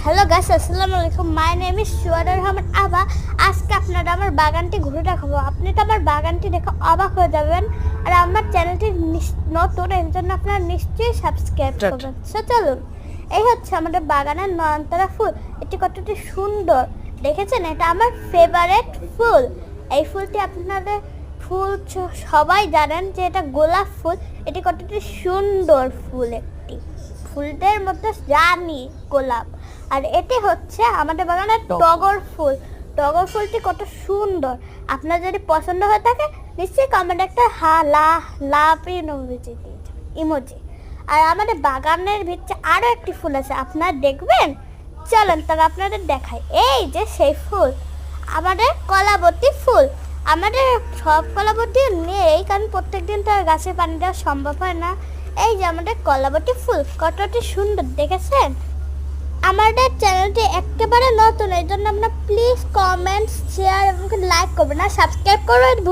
Hello guys, আসসালামু আলাইকুম। My name is শুয়াদুর Rahman আবা। আজকে আপনারা আমার বাগানটি ঘুরে দেখাবো। আপনি তো আমার বাগানটি দেখে অবাক হয়ে যাবেন। আর আমার চ্যানেলটি নতুন, এর জন্য আপনারা নিশ্চয়ই সাবস্ক্রাইব করবেন। সো চলুন, এই হচ্ছে আমাদের বাগানের নয়নতারা ফুল। এটি কতটি সুন্দর দেখেছেন? এটা আমার ফেভারিট ফুল। এই ফুলটি আপনাদের সবাই জানেন যে এটা গোলাপ ফুল। এটি কতটি সুন্দর ফুল, একটি ফুলদের মধ্যে জানি গোলাপ। আর এটি হচ্ছে আমাদের বাগানের টগর ফুল। টগর ফুলটি কত সুন্দর। আপনার যদি পছন্দ হয়ে থাকে নিশ্চয়ই কমেন্ট একটা লাভ ইমোজি। আর আমাদের বাগানের ভিতরে আরো একটি ফুল আছে, আপনারা দেখবেন। চলেন তবে আপনাদের দেখাই। এই যে সেই ফুল, আমাদের কলাবতী ফুল। আমাদের সব কলাবতী নেই, কারণ প্রত্যেকদিন তো আর গাছে পানি দেওয়া সম্ভব হয় না। এই যে আমাদের কলাবতী ফুল কতটি সুন্দর দেখেছেন? আমাদের চ্যানেলটি একেবারে নতুন, এই জন্য আপনারা প্লিজ কমেন্ট, শেয়ার এবং লাইক করবেন আর সাবস্ক্রাইব করবেন।